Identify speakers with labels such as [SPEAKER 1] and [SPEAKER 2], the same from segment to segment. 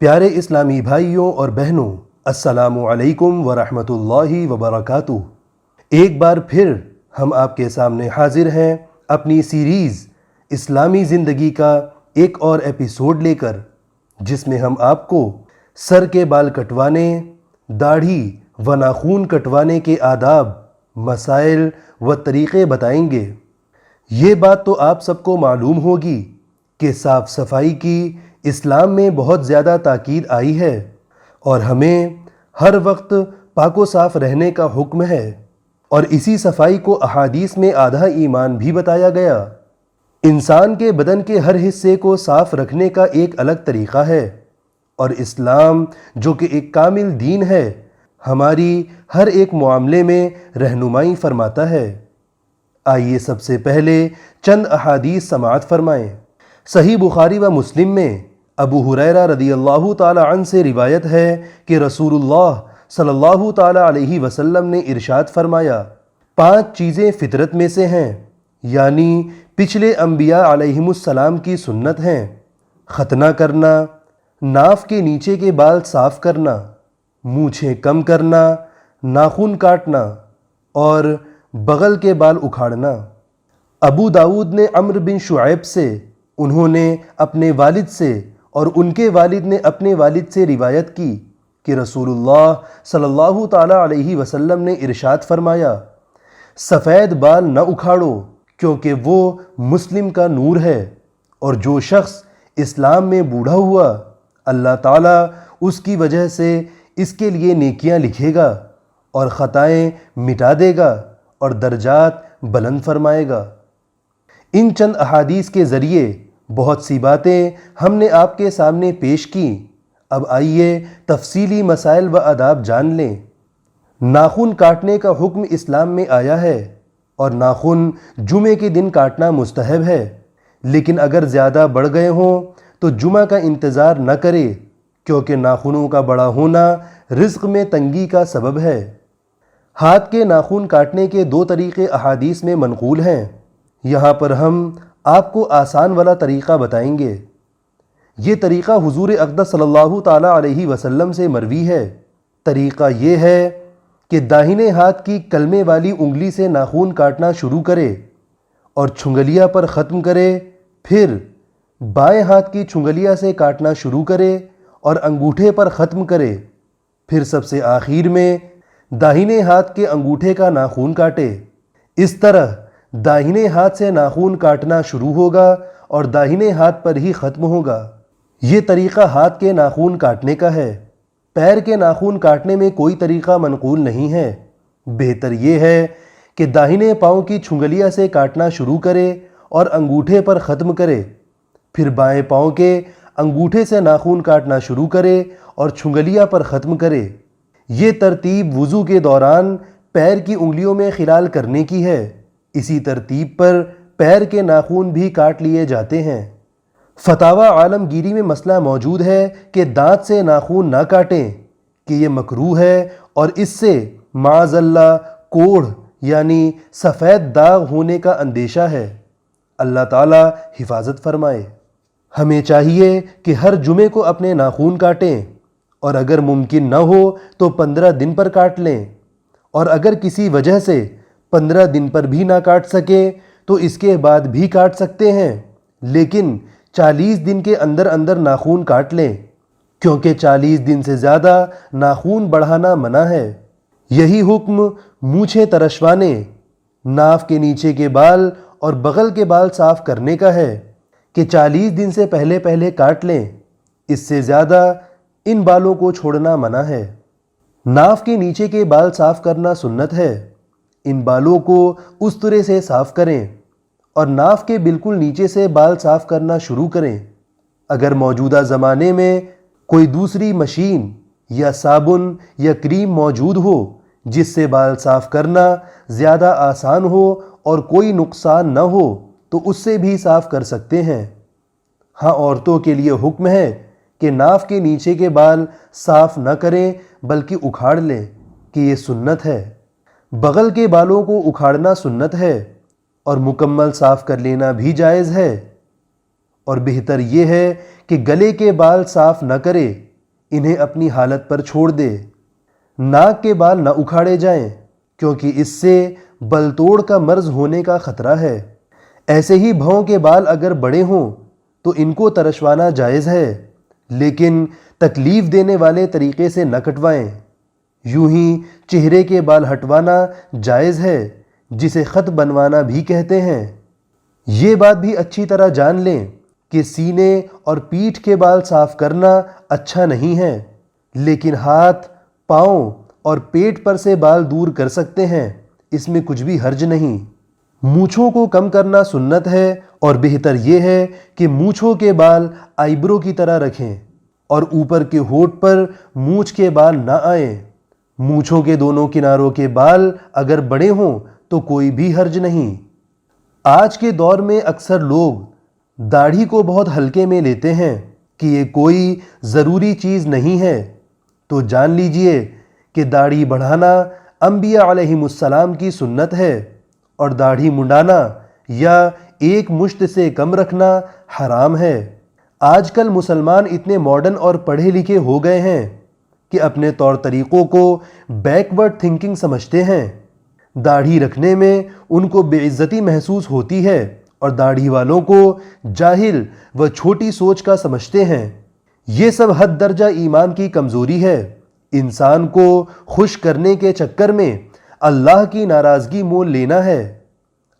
[SPEAKER 1] پیارے اسلامی بھائیوں اور بہنوں، السلام علیکم ورحمۃ اللہ وبرکاتہ۔ ایک بار پھر ہم آپ کے سامنے حاضر ہیں اپنی سیریز اسلامی زندگی کا ایک اور ایپیسوڈ لے کر، جس میں ہم آپ کو سر کے بال کٹوانے، داڑھی و ناخن کٹوانے کے آداب، مسائل و طریقے بتائیں گے۔ یہ بات تو آپ سب کو معلوم ہوگی کہ صاف صفائی کی اسلام میں بہت زیادہ تاکید آئی ہے اور ہمیں ہر وقت پاک و صاف رہنے کا حکم ہے، اور اسی صفائی کو احادیث میں آدھا ایمان بھی بتایا گیا۔ انسان کے بدن کے ہر حصے کو صاف رکھنے کا ایک الگ طریقہ ہے، اور اسلام جو کہ ایک کامل دین ہے، ہماری ہر ایک معاملے میں رہنمائی فرماتا ہے۔ آئیے سب سے پہلے چند احادیث سماعت فرمائیں۔ صحیح بخاری و مسلم میں ابو ہریرہ رضی اللہ تعالی عنہ سے روایت ہے کہ رسول اللہ صلی اللہ تعالی علیہ وسلم نے ارشاد فرمایا، 5 چیزیں فطرت میں سے ہیں، یعنی پچھلے انبیاء علیہم السلام کی سنت ہیں: ختنہ کرنا، ناف کے نیچے کے بال صاف کرنا، مونچھیں کم کرنا، ناخن کاٹنا اور بغل کے بال اکھاڑنا۔ ابو داؤد نے عمرو بن شعیب سے، انہوں نے اپنے والد سے اور ان کے والد نے اپنے والد سے روایت کی کہ رسول اللہ صلی اللہ تعالی علیہ وسلم نے ارشاد فرمایا، سفید بال نہ اکھاڑو کیونکہ وہ مسلم کا نور ہے، اور جو شخص اسلام میں بوڑھا ہوا، اللہ تعالیٰ اس کی وجہ سے اس کے لیے نیکیاں لکھے گا اور خطائیں مٹا دے گا اور درجات بلند فرمائے گا۔ ان چند احادیث کے ذریعے بہت سی باتیں ہم نے آپ کے سامنے پیش کی۔ اب آئیے تفصیلی مسائل و آداب جان لیں۔ ناخن کاٹنے کا حکم اسلام میں آیا ہے، اور ناخن جمعے کے دن کاٹنا مستحب ہے، لیکن اگر زیادہ بڑھ گئے ہوں تو جمعہ کا انتظار نہ کرے، کیونکہ ناخنوں کا بڑا ہونا رزق میں تنگی کا سبب ہے۔ ہاتھ کے ناخن کاٹنے کے 2 طریقے احادیث میں منقول ہیں۔ یہاں پر ہم آپ کو آسان والا طریقہ بتائیں گے۔ یہ طریقہ حضور اقدس صلی اللہ تعالی علیہ وسلم سے مروی ہے۔ طریقہ یہ ہے کہ داہنے ہاتھ کی کلمے والی انگلی سے ناخن کاٹنا شروع کرے اور چھنگلیا پر ختم کرے، پھر بائیں ہاتھ کی چھنگلیا سے کاٹنا شروع کرے اور انگوٹھے پر ختم کرے، پھر سب سے آخر میں داہنے ہاتھ کے انگوٹھے کا ناخن کاٹے۔ اس طرح داہنے ہاتھ سے ناخن کاٹنا شروع ہوگا اور داہنے ہاتھ پر ہی ختم ہوگا۔ یہ طریقہ ہاتھ کے ناخن کاٹنے کا ہے۔ پیر کے ناخن کاٹنے میں کوئی طریقہ منقول نہیں ہے۔ بہتر یہ ہے کہ داہنے پاؤں کی چھنگلیا سے کاٹنا شروع کرے اور انگوٹھے پر ختم کرے، پھر بائیں پاؤں کے انگوٹھے سے ناخن کاٹنا شروع کرے اور چھنگلیا پر ختم کرے۔ یہ ترتیب وضو کے دوران پیر کی انگلیوں میں خلال کرنے کی ہے۔ اسی ترتیب پر پیر کے ناخن بھی کاٹ لیے جاتے ہیں۔ فتاوی عالمگیری میں مسئلہ موجود ہے کہ دانت سے ناخن نہ کاٹیں، کہ یہ مکروہ ہے اور اس سے معاذ اللہ کوڑھ یعنی سفید داغ ہونے کا اندیشہ ہے۔ اللہ تعالیٰ حفاظت فرمائے۔ ہمیں چاہیے کہ ہر جمعے کو اپنے ناخن کاٹیں، اور اگر ممکن نہ ہو تو 15 دن پر کاٹ لیں، اور اگر کسی وجہ سے 15 دن پر بھی نہ کاٹ سکیں تو اس کے بعد بھی کاٹ سکتے ہیں، لیکن 40 دن کے اندر اندر ناخن کاٹ لیں، کیونکہ 40 دن سے زیادہ ناخن بڑھانا منع ہے۔ یہی حکم مونچھیں ترشوانے، ناف کے نیچے کے بال اور بغل کے بال صاف کرنے کا ہے کہ 40 دن سے پہلے پہلے کاٹ لیں، اس سے زیادہ ان بالوں کو چھوڑنا منع ہے۔ ناف کے نیچے کے بال صاف کرنا سنت ہے۔ ان بالوں کو اس طرح سے صاف کریں اور ناف کے بالکل نیچے سے بال صاف کرنا شروع کریں۔ اگر موجودہ زمانے میں کوئی دوسری مشین یا صابن یا کریم موجود ہو جس سے بال صاف کرنا زیادہ آسان ہو اور کوئی نقصان نہ ہو تو اس سے بھی صاف کر سکتے ہیں۔ ہاں، عورتوں کے لیے حکم ہے کہ ناف کے نیچے کے بال صاف نہ کریں بلکہ اکھاڑ لیں، کہ یہ سنت ہے۔ بغل کے بالوں کو اکھاڑنا سنت ہے اور مکمل صاف کر لینا بھی جائز ہے، اور بہتر یہ ہے کہ گلے کے بال صاف نہ کرے انہیں اپنی حالت پر چھوڑ دے۔ ناک کے بال نہ اکھاڑے جائیں کیونکہ اس سے بل توڑ کا مرض ہونے کا خطرہ ہے۔ ایسے ہی بھووں کے بال اگر بڑے ہوں تو ان کو ترشوانا جائز ہے، لیکن تکلیف دینے والے طریقے سے نہ کٹوائیں۔ یوں ہی چہرے کے بال ہٹوانا جائز ہے، جسے خط بنوانا بھی کہتے ہیں۔ یہ بات بھی اچھی طرح جان لیں کہ سینے اور پیٹھ کے بال صاف کرنا اچھا نہیں ہے، لیکن ہاتھ، پاؤں اور پیٹ پر سے بال دور کر سکتے ہیں، اس میں کچھ بھی حرج نہیں۔ مونچھوں کو کم کرنا سنت ہے، اور بہتر یہ ہے کہ مونچھوں کے بال آئیبرو کی طرح رکھیں اور اوپر کے ہونٹ پر مونچھ کے بال نہ آئیں۔ مونچھوں کے دونوں کناروں کے بال اگر بڑے ہوں تو کوئی بھی حرج نہیں۔ آج کے دور میں اکثر لوگ داڑھی کو بہت ہلکے میں لیتے ہیں کہ یہ کوئی ضروری چیز نہیں ہے، تو جان لیجئے کہ داڑھی بڑھانا انبیاء علیہم السلام کی سنت ہے، اور داڑھی منڈانا یا ایک مشت سے کم رکھنا حرام ہے۔ آج کل مسلمان اتنے ماڈرن اور پڑھے لکھے ہو گئے ہیں کہ اپنے طور طریقوں کو بیکورڈ تھنکنگ سمجھتے ہیں۔ داڑھی رکھنے میں ان کو بے عزتی محسوس ہوتی ہے اور داڑھی والوں کو جاہل و چھوٹی سوچ کا سمجھتے ہیں۔ یہ سب حد درجہ ایمان کی کمزوری ہے۔ انسان کو خوش کرنے کے چکر میں اللہ کی ناراضگی مول لینا ہے۔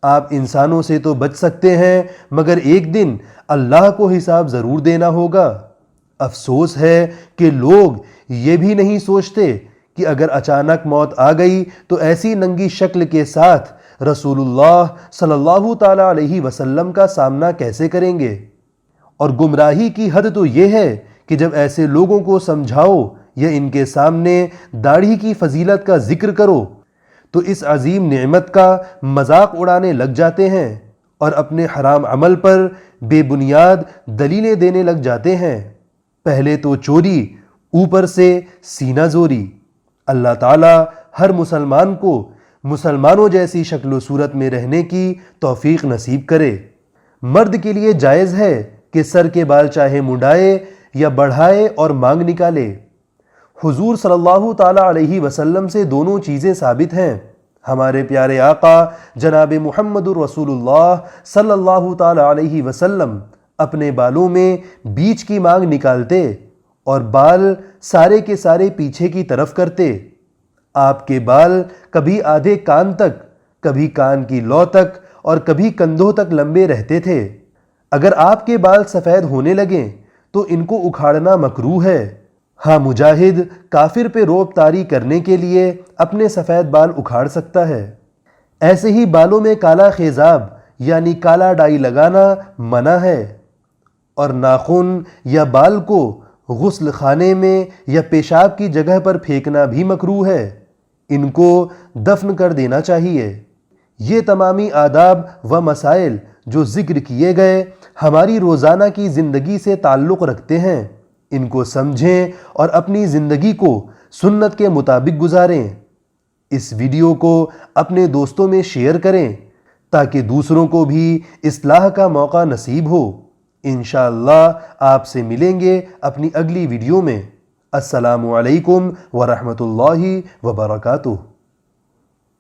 [SPEAKER 1] آپ انسانوں سے تو بچ سکتے ہیں، مگر ایک دن اللہ کو حساب ضرور دینا ہوگا۔ افسوس ہے کہ لوگ یہ بھی نہیں سوچتے کہ اگر اچانک موت آ گئی تو ایسی ننگی شکل کے ساتھ رسول اللہ صلی اللہ تعالیٰ علیہ وسلم کا سامنا کیسے کریں گے۔ اور گمراہی کی حد تو یہ ہے کہ جب ایسے لوگوں کو سمجھاؤ یا ان کے سامنے داڑھی کی فضیلت کا ذکر کرو تو اس عظیم نعمت کا مذاق اڑانے لگ جاتے ہیں اور اپنے حرام عمل پر بے بنیاد دلیلیں دینے لگ جاتے ہیں۔ پہلے تو چوری، اوپر سے سینہ زوری۔ اللہ تعالیٰ ہر مسلمان کو مسلمانوں جیسی شکل و صورت میں رہنے کی توفیق نصیب کرے۔ مرد کے لیے جائز ہے کہ سر کے بال چاہے منڈائے یا بڑھائے اور مانگ نکالے۔ حضور صلی اللہ تعالیٰ علیہ وسلم سے دونوں چیزیں ثابت ہیں۔ ہمارے پیارے آقا جناب محمد الرسول اللہ صلی اللہ تعالیٰ علیہ وسلم اپنے بالوں میں بیچ کی مانگ نکالتے اور بال سارے کے سارے پیچھے کی طرف کرتے۔ آپ کے بال کبھی آدھے کان تک، کبھی کان کی لو تک اور کبھی کندھوں تک لمبے رہتے تھے۔ اگر آپ کے بال سفید ہونے لگیں تو ان کو اکھاڑنا مکروہ ہے۔ ہاں، مجاہد کافر پہ رعب طاری کرنے کے لیے اپنے سفید بال اکھاڑ سکتا ہے۔ ایسے ہی بالوں میں کالا خیزاب یعنی کالا ڈائی لگانا منع ہے، اور ناخن یا بال کو غسل خانے میں یا پیشاب کی جگہ پر پھینکنا بھی مکروہ ہے۔ ان کو دفن کر دینا چاہیے۔ یہ تمامی آداب و مسائل جو ذکر کیے گئے ہماری روزانہ کی زندگی سے تعلق رکھتے ہیں۔ ان کو سمجھیں اور اپنی زندگی کو سنت کے مطابق گزاریں۔ اس ویڈیو کو اپنے دوستوں میں شیئر کریں تاکہ دوسروں کو بھی اصلاح کا موقع نصیب ہو۔ انشاءاللہ آپ سے ملیں گے اپنی اگلی ویڈیو میں۔ السلام علیکم ورحمۃ اللہ وبرکاتہ۔